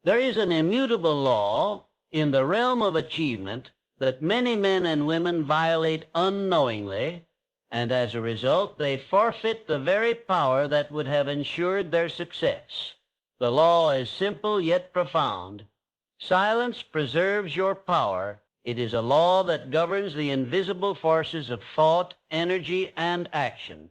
There is an immutable law in the realm of achievement that many men and women violate unknowingly, and as a result, they forfeit the very power that would have ensured their success. The law is simple yet profound. Silence preserves your power. It is a law that governs the invisible forces of thought, energy, and action.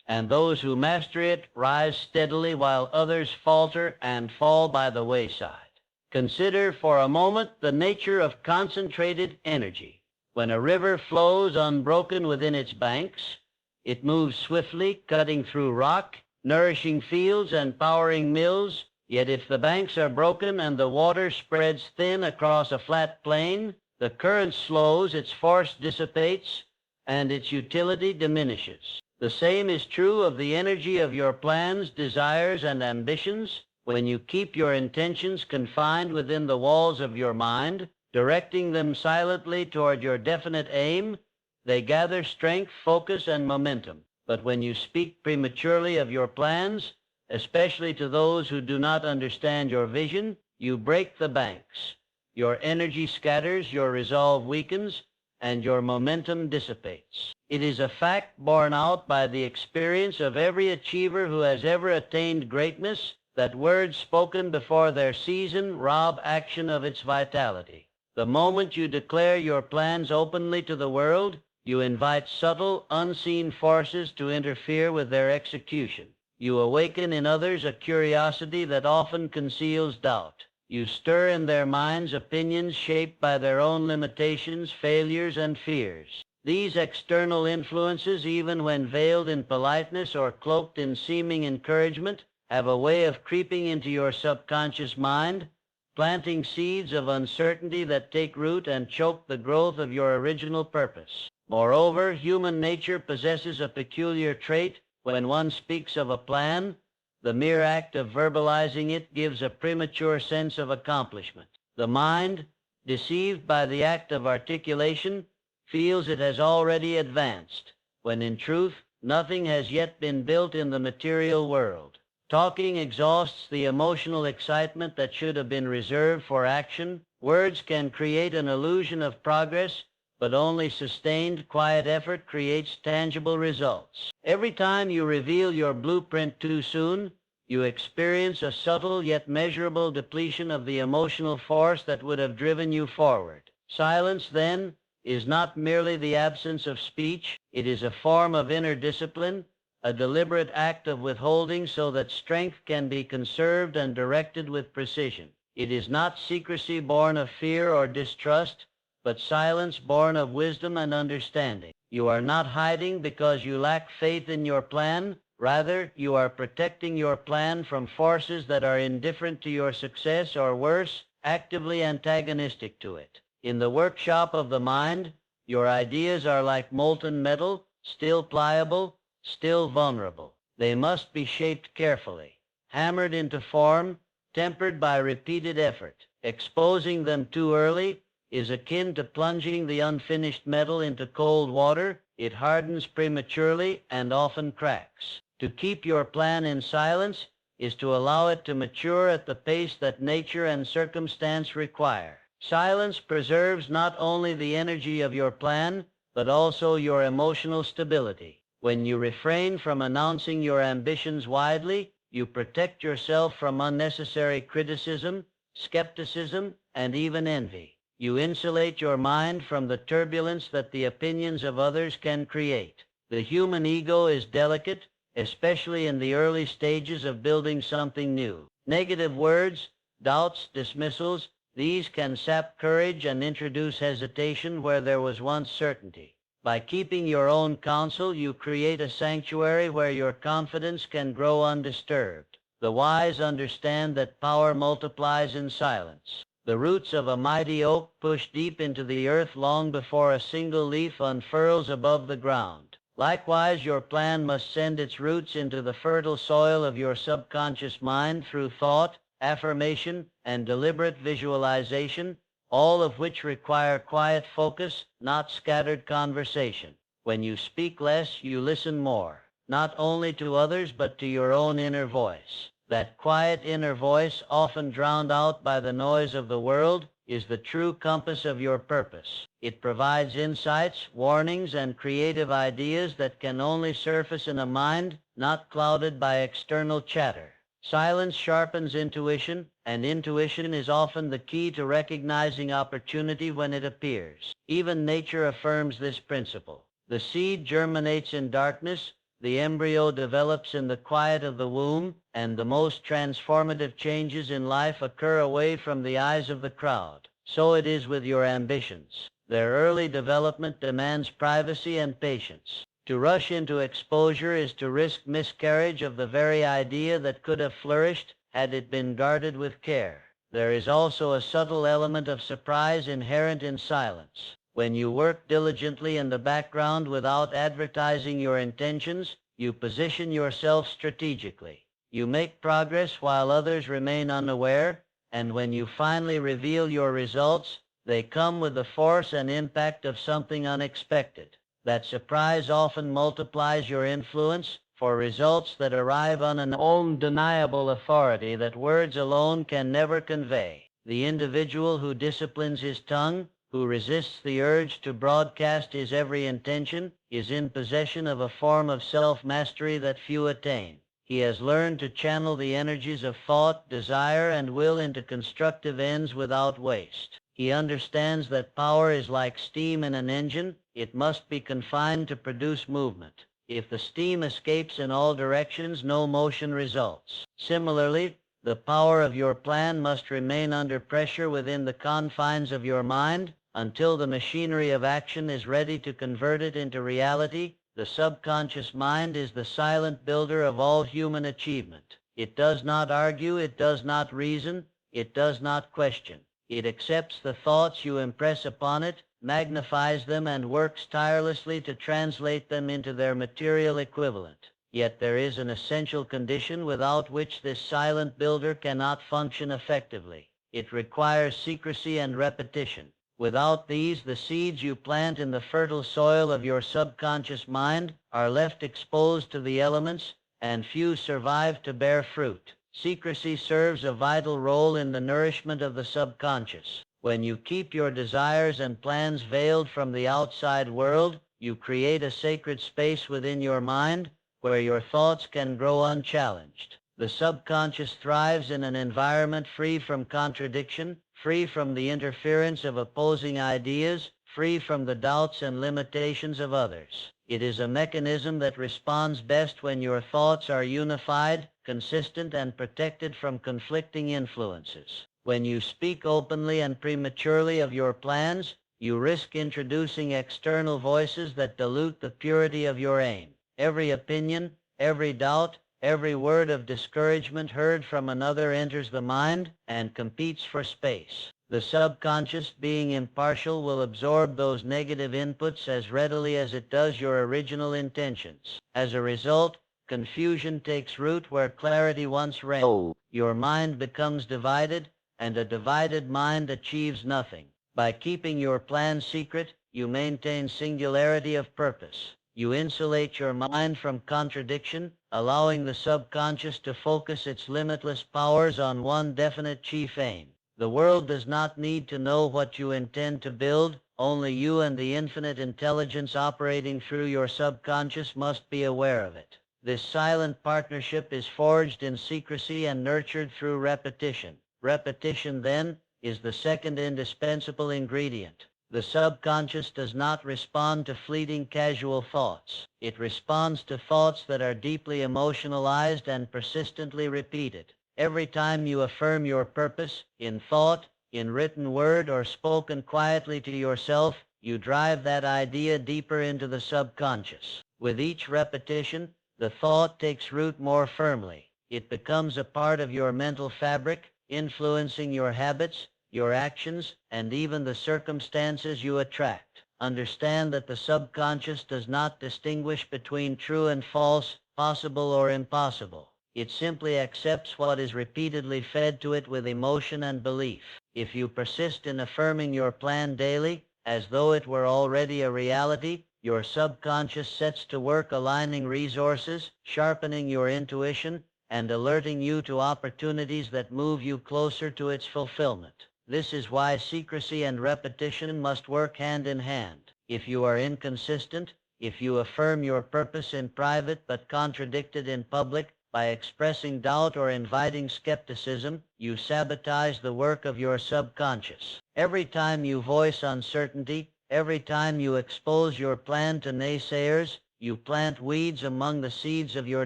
And those who master it rise steadily while others falter and fall by the wayside. Consider for a moment the nature of concentrated energy. When a river flows unbroken within its banks, it moves swiftly, cutting through rock, nourishing fields and powering mills. Yet if the banks are broken and the water spreads thin across a flat plain, the current slows, its force dissipates, and its utility diminishes. The same is true of the energy of your plans, desires, and ambitions. When you keep your intentions confined within the walls of your mind, directing them silently toward your definite aim, they gather strength, focus, and momentum. But when you speak prematurely of your plans, especially to those who do not understand your vision, you break the banks. Your energy scatters, your resolve weakens, and your momentum dissipates. It is a fact borne out by the experience of every achiever who has ever attained greatness that words spoken before their season rob action of its vitality. The moment you declare your plans openly to the world, you invite subtle, unseen forces to interfere with their execution. You awaken in others a curiosity that often conceals doubt. You stir in their minds opinions shaped by their own limitations, failures, and fears. These external influences, even when veiled in politeness or cloaked in seeming encouragement, have a way of creeping into your subconscious mind, planting seeds of uncertainty that take root and choke the growth of your original purpose. Moreover, human nature possesses a peculiar trait. When one speaks of a plan, the mere act of verbalizing it gives a premature sense of accomplishment. The mind, deceived by the act of articulation, feels it has already advanced, when in truth, nothing has yet been built in the material world. Talking exhausts the emotional excitement that should have been reserved for action. Words can create an illusion of progress, but only sustained, quiet effort creates tangible results. Every time you reveal your blueprint too soon, you experience a subtle yet measurable depletion of the emotional force that would have driven you forward. Silence, then, is not merely the absence of speech. It is a form of inner discipline, a deliberate act of withholding so that strength can be conserved and directed with precision. It is not secrecy born of fear or distrust, but silence born of wisdom and understanding. You are not hiding because you lack faith in your plan. Rather, you are protecting your plan from forces that are indifferent to your success or worse, actively antagonistic to it. In the workshop of the mind, your ideas are like molten metal, still pliable, still vulnerable. They must be shaped carefully, hammered into form, tempered by repeated effort. Exposing them too early is akin to plunging the unfinished metal into cold water. It hardens prematurely and often cracks. To keep your plan in silence is to allow it to mature at the pace that nature and circumstance require. Silence preserves not only the energy of your plan, but also your emotional stability. When you refrain from announcing your ambitions widely, you protect yourself from unnecessary criticism, skepticism, and even envy. You insulate your mind from the turbulence that the opinions of others can create. The human ego is delicate, especially in the early stages of building something new. Negative words, doubts, dismissals, these can sap courage and introduce hesitation where there was once certainty. By keeping your own counsel, you create a sanctuary where your confidence can grow undisturbed. The wise understand that power multiplies in silence. The roots of a mighty oak push deep into the earth long before a single leaf unfurls above the ground. Likewise, your plan must send its roots into the fertile soil of your subconscious mind through thought, affirmation, and deliberate visualization, all of which require quiet focus, not scattered conversation. When you speak less, you listen more, not only to others but to your own inner voice. That quiet inner voice, often drowned out by the noise of the world, is the true compass of your purpose. It provides insights, warnings, and creative ideas that can only surface in a mind not clouded by external chatter. Silence sharpens intuition, and intuition is often the key to recognizing opportunity when it appears. Even nature affirms this principle. The seed germinates in darkness, the embryo develops in the quiet of the womb, and the most transformative changes in life occur away from the eyes of the crowd. So it is with your ambitions. Their early development demands privacy and patience. To rush into exposure is to risk miscarriage of the very idea that could have flourished had it been guarded with care. There is also a subtle element of surprise inherent in silence. When you work diligently in the background without advertising your intentions, you position yourself strategically. You make progress while others remain unaware, and when you finally reveal your results, they come with the force and impact of something unexpected. That surprise often multiplies your influence, for results that arrive on an undeniable authority that words alone can never convey. The individual who disciplines his tongue, who resists the urge to broadcast his every intention, is in possession of a form of self-mastery that few attain. He has learned to channel the energies of thought, desire, and will into constructive ends without waste. He understands that power is like steam in an engine. It must be confined to produce movement. If the steam escapes in all directions, no motion results. Similarly, the power of your plan must remain under pressure within the confines of your mind until the machinery of action is ready to convert it into reality. The subconscious mind is the silent builder of all human achievement. It does not argue, it does not reason, it does not question. It accepts the thoughts you impress upon it, magnifies them, and works tirelessly to translate them into their material equivalent. Yet there is an essential condition without which this silent builder cannot function effectively. It requires secrecy and repetition. Without these, the seeds you plant in the fertile soil of your subconscious mind are left exposed to the elements, and few survive to bear fruit. Secrecy serves a vital role in the nourishment of the subconscious. When you keep your desires and plans veiled from the outside world, you create a sacred space within your mind where your thoughts can grow unchallenged. The subconscious thrives in an environment free from contradiction, free from the interference of opposing ideas, free from the doubts and limitations of others. It is a mechanism that responds best when your thoughts are unified, consistent, and protected from conflicting influences. When you speak openly and prematurely of your plans, you risk introducing external voices that dilute the purity of your aim. Every opinion, every doubt, every word of discouragement heard from another enters the mind and competes for space. The subconscious, being impartial, will absorb those negative inputs as readily as it does your original intentions. As a result, confusion takes root where clarity once reigned. Your mind becomes divided, and a divided mind achieves nothing. By keeping your plans secret, you maintain singularity of purpose. You insulate your mind from contradiction, allowing the subconscious to focus its limitless powers on one definite chief aim. The world does not need to know what you intend to build. Only you and the infinite intelligence operating through your subconscious must be aware of it. This silent partnership is forged in secrecy and nurtured through repetition. Repetition, then, is the second indispensable ingredient. The subconscious does not respond to fleeting casual thoughts. It responds to thoughts that are deeply emotionalized and persistently repeated. Every time you affirm your purpose, in thought, in written word, or spoken quietly to yourself, you drive that idea deeper into the subconscious. With each repetition, the thought takes root more firmly. It becomes a part of your mental fabric, influencing your habits, your actions, and even the circumstances you attract. Understand that the subconscious does not distinguish between true and false, possible or impossible. It simply accepts what is repeatedly fed to it with emotion and belief. If you persist in affirming your plan daily, as though it were already a reality, your subconscious sets to work aligning resources, sharpening your intuition, and alerting you to opportunities that move you closer to its fulfillment. This is why secrecy and repetition must work hand in hand. If you are inconsistent, if you affirm your purpose in private but contradict it in public, by expressing doubt or inviting skepticism, you sabotage the work of your subconscious. Every time you voice uncertainty, every time you expose your plan to naysayers, you plant weeds among the seeds of your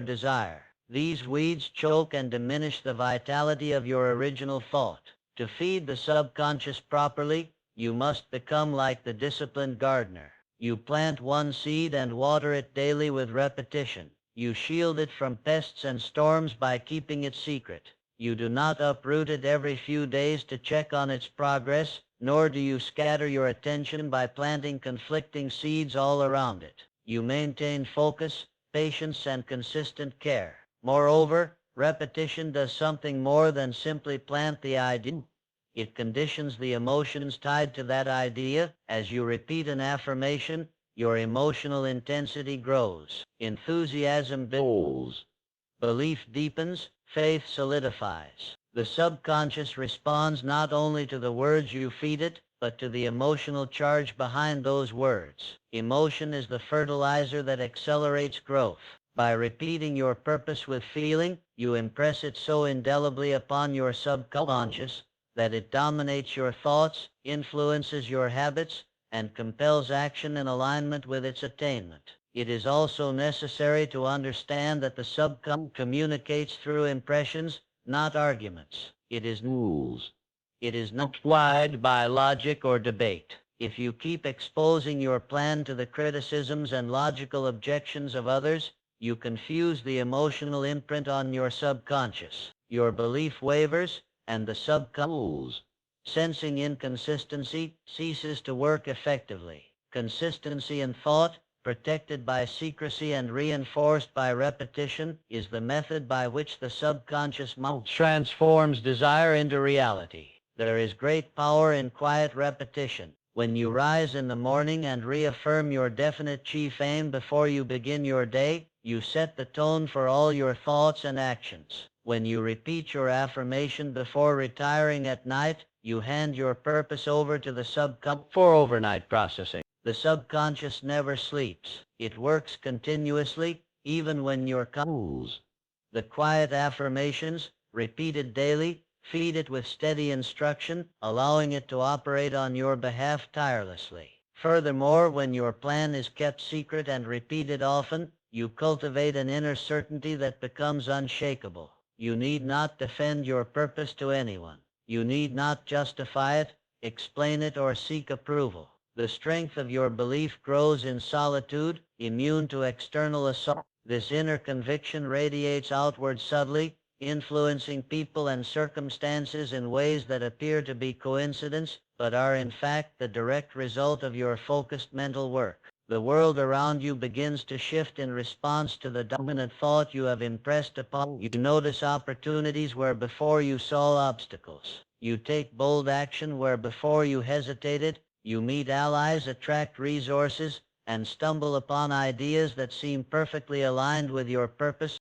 desire. These weeds choke and diminish the vitality of your original thought. To feed the subconscious properly, you must become like the disciplined gardener. You plant one seed and water it daily with repetition. You shield it from pests and storms by keeping it secret. You do not uproot it every few days to check on its progress, nor do you scatter your attention by planting conflicting seeds all around it. You maintain focus, patience, and consistent care. Moreover, repetition does something more than simply plant the idea. It conditions the emotions tied to that idea. As you repeat an affirmation, your emotional intensity grows. Enthusiasm builds. Belief deepens. Faith solidifies. The subconscious responds not only to the words you feed it, but to the emotional charge behind those words. Emotion is the fertilizer that accelerates growth. By repeating your purpose with feeling, you impress it so indelibly upon your subconscious that it dominates your thoughts, influences your habits, and compels action in alignment with its attainment. It is also necessary to understand that the subconscious communicates through impressions, not arguments. It is rules. It is not guided by logic or debate. If you keep exposing your plan to the criticisms and logical objections of others, you confuse the emotional imprint on your subconscious. Your belief wavers, and the subconscious, sensing inconsistency, ceases to work effectively. Consistency in thought, protected by secrecy and reinforced by repetition, is the method by which the subconscious mind transforms desire into reality. There is great power in quiet repetition. When you rise in the morning and reaffirm your definite chief aim before you begin your day, you set the tone for all your thoughts and actions. When you repeat your affirmation before retiring at night, you hand your purpose over to the subconscious for overnight processing. The subconscious never sleeps. It works continuously, even when you're confused. The quiet affirmations, repeated daily, feed it with steady instruction, allowing it to operate on your behalf tirelessly. Furthermore, when your plan is kept secret and repeated often, you cultivate an inner certainty that becomes unshakable. You need not defend your purpose to anyone. You need not justify it, explain it, or seek approval. The strength of your belief grows in solitude, immune to external assault. This inner conviction radiates outward subtly, influencing people and circumstances in ways that appear to be coincidence, but are in fact the direct result of your focused mental work. The world around you begins to shift in response to the dominant thought you have impressed upon you. You notice opportunities where before you saw obstacles. You take bold action where before you hesitated. You meet allies, attract resources, and stumble upon ideas that seem perfectly aligned with your purpose.